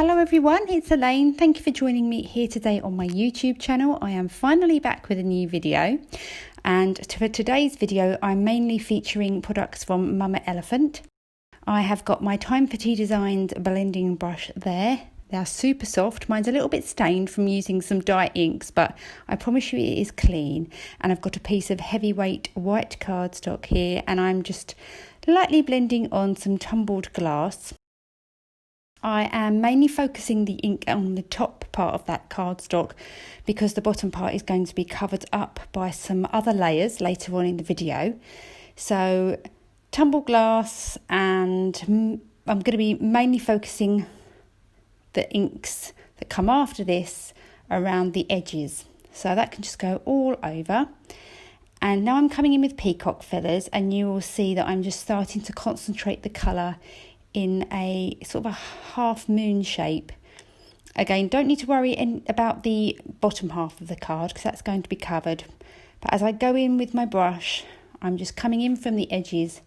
Hello everyone, it's Elaine. Thank you for joining me here today on my YouTube channel. I am finally back with a new video, and for today's video I'm mainly featuring products from Mama Elephant. I have got my Time for Tea designed blending brush there. They're super soft. Mine's a little bit stained from using some dye inks, but I promise you it is clean. And I've got a piece of heavyweight white cardstock here, and I'm just lightly blending on some tumbled glass. I am mainly focusing the ink on the top part of that cardstock because the bottom part is going to be covered up by some other layers later on in the video. So tumbled glass, and I'm going to be mainly focusing the inks that come after this around the edges. So that can just go all over. And now I'm coming in with Peacock Feathers, and you will see that I'm just starting to concentrate the colour in a sort of a half moon shape. Again, don't need to worry about the bottom half of the card because that's going to be covered. But as I go in with my brush, I'm just coming in from the edges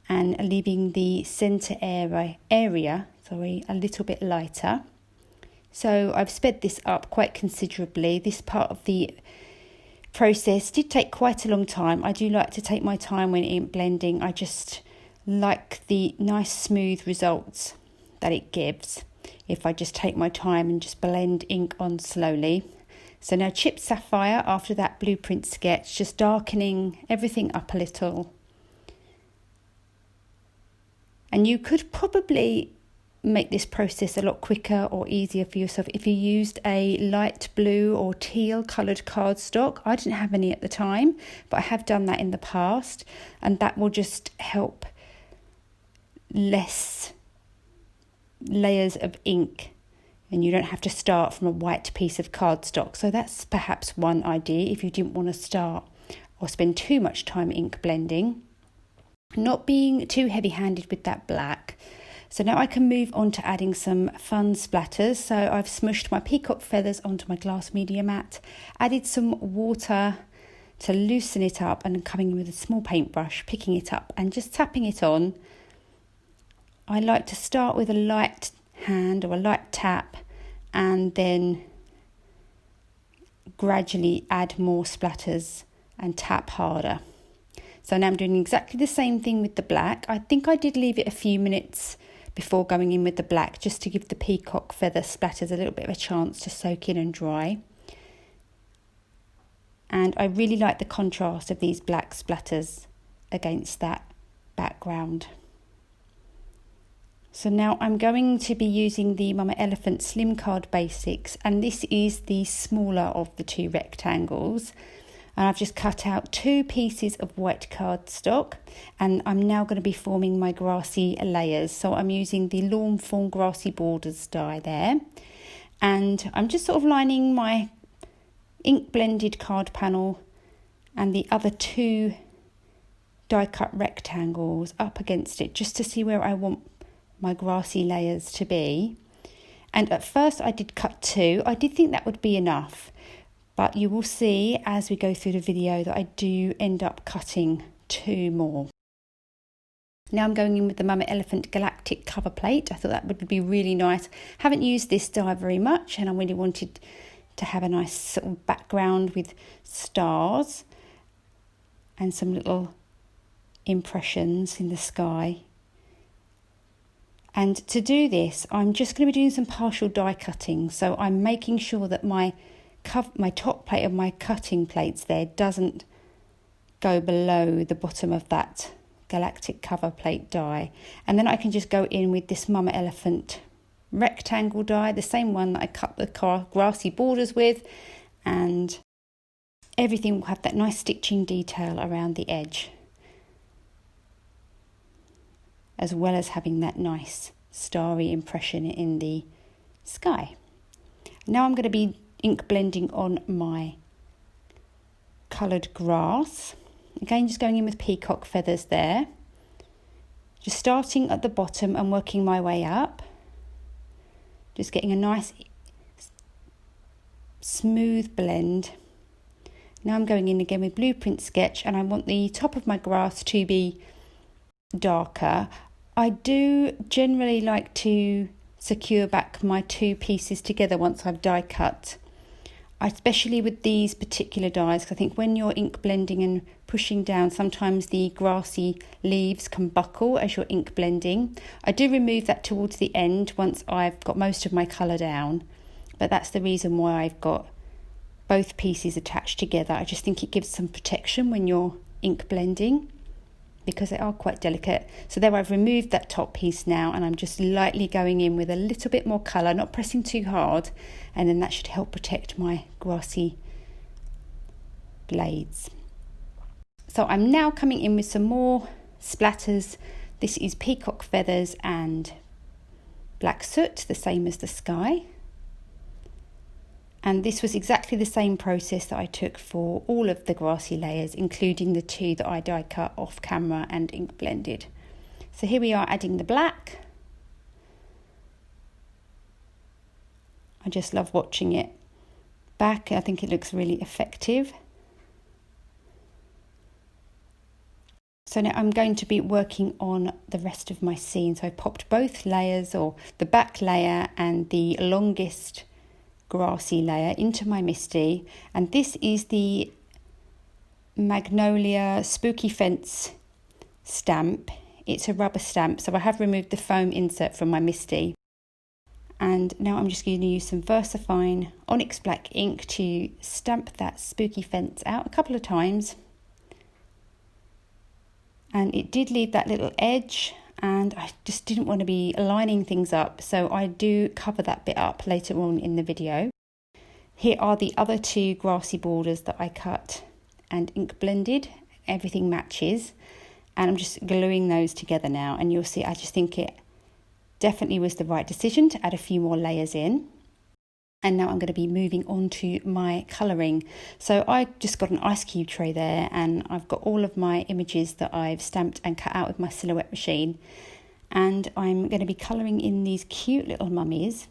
and leaving the centre area a little bit lighter. So I've sped this up quite considerably. This part of the process did take quite a long time. I do like to take my time when ink blending. I just like the nice smooth results that it gives if I just take my time and just blend ink on slowly. So now chipped sapphire after that blueprint sketch, just darkening everything up a little. And you could probably make this process a lot quicker or easier for yourself if you used a light blue or teal coloured cardstock. I didn't have any at the time, but I have done that in the past, and that will just help less layers of ink, and you don't have to start from a white piece of cardstock. So that's perhaps one idea if you didn't want to start or spend too much time ink blending. Not being too heavy-handed with that black. So now I can move on to adding some fun splatters. So I've smushed my Peacock Feathers onto my glass media mat, added some water to loosen it up, and coming in with a small paintbrush, picking it up and just tapping it on. I like to start with a light hand or a light tap and then gradually add more splatters and tap harder. So now I'm doing exactly the same thing with the black. I think I did leave it a few minutes before going in with the black just to give the peacock feather splatters a little bit of a chance to soak in and dry. And I really like the contrast of these black splatters against that background. So now I'm going to be using the Mama Elephant Slim Card Basics, and this is the smaller of the two rectangles. And I've just cut out 2 pieces of white cardstock, and I'm now going to be forming my grassy layers. So I'm using the Lawn Fawn Grassy Borders die there, and I'm just sort of lining my ink blended card panel and the other 2 die cut rectangles up against it just to see where I want my grassy layers to be. And at first I did cut 2. I did think that would be enough, but you will see as we go through the video that I do end up cutting 2 more. Now I'm going in with the Mama Elephant Galactic cover plate. I thought that would be really nice. Haven't used this die very much, and I really wanted to have a nice sort of background with stars and some little impressions in the sky. And to do this, I'm just going to be doing some partial die cutting. So I'm making sure that my top plate of my cutting plates there doesn't go below the bottom of that Galactic cover plate die. And then I can just go in with this Mama Elephant rectangle die, the same one that I cut the grassy borders with, and everything will have that nice stitching detail around the edge, as well as having that nice starry impression in the sky. Now I'm going to be ink blending on my coloured grass. Again, just going in with Peacock Feathers there. Just starting at the bottom and working my way up. Just getting a nice smooth blend. Now I'm going in again with Blueprint Sketch, and I want the top of my grass to be darker. I do generally like to secure back my two pieces together once I've die cut. Especially with these particular dies, because I think when you're ink blending and pushing down, sometimes the grassy leaves can buckle as you're ink blending. I do remove that towards the end once I've got most of my colour down, but that's the reason why I've got both pieces attached together. I just think it gives some protection when you're ink blending, because they are quite delicate. So there, I've removed that top piece now, and I'm just lightly going in with a little bit more colour, not pressing too hard, and then that should help protect my grassy blades. So I'm now coming in with some more splatters. This is Peacock Feathers and Black Soot, the same as the sky. And this was exactly the same process that I took for all of the grassy layers, including the two that I die cut off camera and ink blended. So here we are adding the black. I just love watching it back. I think it looks really effective. So now I'm going to be working on the rest of my scene. So I popped both layers, or the back layer and the longest grassy layer, into my MISTI, and this is the Magnolia Spooky Fence stamp. It's a rubber stamp, so I have removed the foam insert from my MISTI, and now I'm just going to use some VersaFine Onyx Black ink to stamp that spooky fence out a couple of times. And it did leave that little edge, and I just didn't want to be lining things up, so I do cover that bit up later on in the video. Here are the other two grassy borders that I cut and ink blended. Everything matches, and I'm just gluing those together now, and you'll see I just think it definitely was the right decision to add a few more layers in. And now I'm going to be moving on to my colouring. So I just got an ice cube tray there, and I've got all of my images that I've stamped and cut out with my silhouette machine. And I'm going to be colouring in these cute little mummies.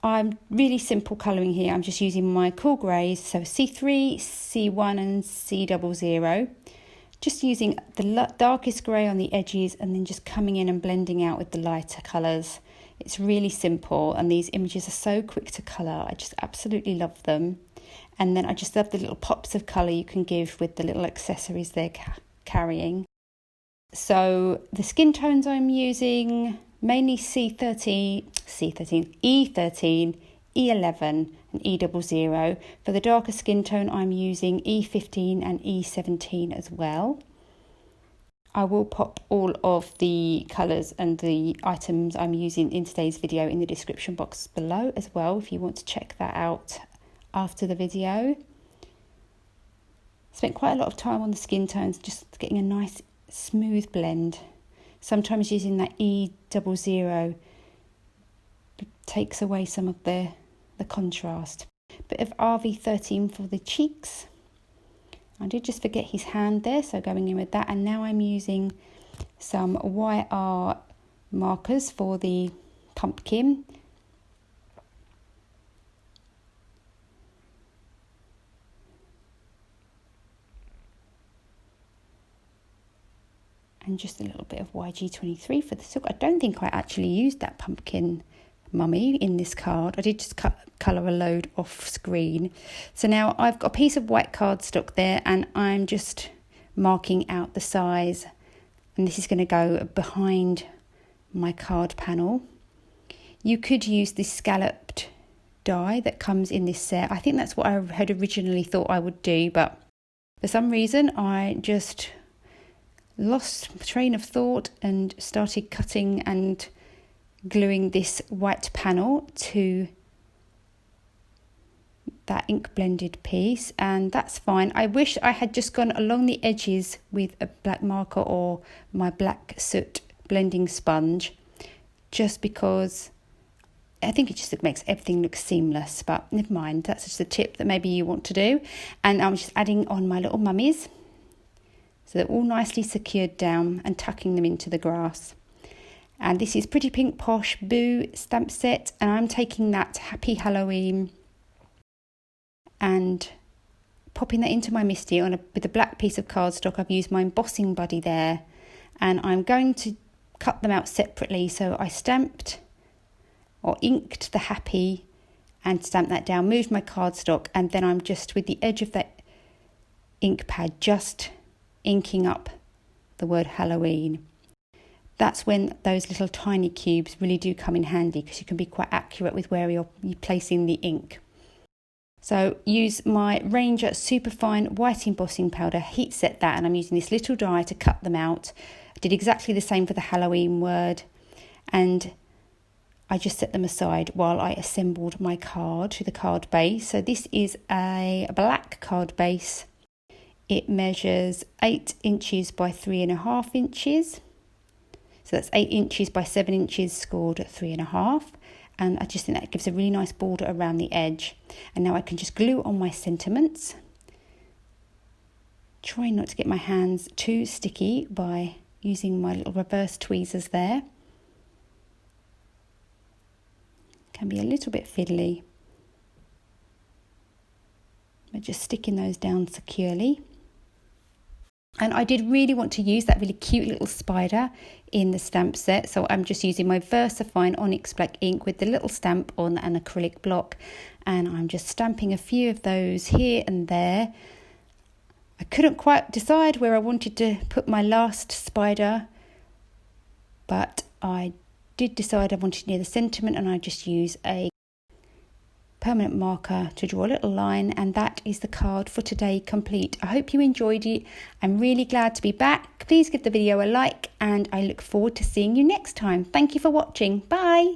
I'm really simple colouring here. I'm just using my cool greys, so C3, C1 and C00. Just using the darkest grey on the edges, and then just coming in and blending out with the lighter colours. It's really simple, and these images are so quick to colour. I just absolutely love them. And then I just love the little pops of colour you can give with the little accessories they're carrying. So the skin tones I'm using, mainly E13, E11 and E00. For the darker skin tone I'm using E15 and E17 as well. I will pop all of the colours and the items I'm using in today's video in the description box below as well, if you want to check that out after the video. Spent quite a lot of time on the skin tones, just getting a nice smooth blend. Sometimes using that E00 takes away some of the contrast. Bit of RV13 for the cheeks. I did just forget his hand there, so going in with that. And now I'm using some YR markers for the pumpkin. And just a little bit of YG23 for the silk. I don't think I actually used that pumpkin mummy in this card. I did just colour a load off screen. So now I've got a piece of white cardstock there, and I'm just marking out the size, and this is going to go behind my card panel. You could use this scalloped die that comes in this set. I think that's what I had originally thought I would do, but for some reason I just lost train of thought and started cutting and gluing this white panel to that ink blended piece, and that's fine. I wish I had just gone along the edges with a black marker or my black soot blending sponge, just because I think it just makes everything look seamless, but never mind, that's just a tip that maybe you want to do. And I'm just adding on my little mummies, so they're all nicely secured down, and tucking them into the grass. And this is Pretty Pink Posh Boo stamp set, and I'm taking that Happy Halloween and popping that into my MISTI with a black piece of cardstock. I've used my embossing buddy there, and I'm going to cut them out separately. So I stamped or inked the happy and stamped that down, moved my cardstock, and then I'm just with the edge of that ink pad just inking up the word Halloween. That's when those little tiny cubes really do come in handy, because you can be quite accurate with where you're placing the ink. So use my Ranger Superfine White Embossing Powder, heat set that, and I'm using this little die to cut them out. I did exactly the same for the Halloween word, and I just set them aside while I assembled my card to the card base. So this is a black card base. It measures 8 inches by 3.5 inches. So that's 8 inches by 7 inches scored at 3.5. And I just think that gives a really nice border around the edge. And now I can just glue on my sentiments. Try not to get my hands too sticky by using my little reverse tweezers there. Can be a little bit fiddly, but just sticking those down securely. And I did really want to use that really cute little spider in the stamp set, so I'm just using my VersaFine Onyx Black ink with the little stamp on an acrylic block, and I'm just stamping a few of those here and there. I couldn't quite decide where I wanted to put my last spider, but I did decide I wanted near the sentiment, and I just use a permanent marker to draw a little line, and that is the card for today complete. I hope you enjoyed it. I'm really glad to be back. Please give the video a like, and I look forward to seeing you next time. Thank you for watching. Bye.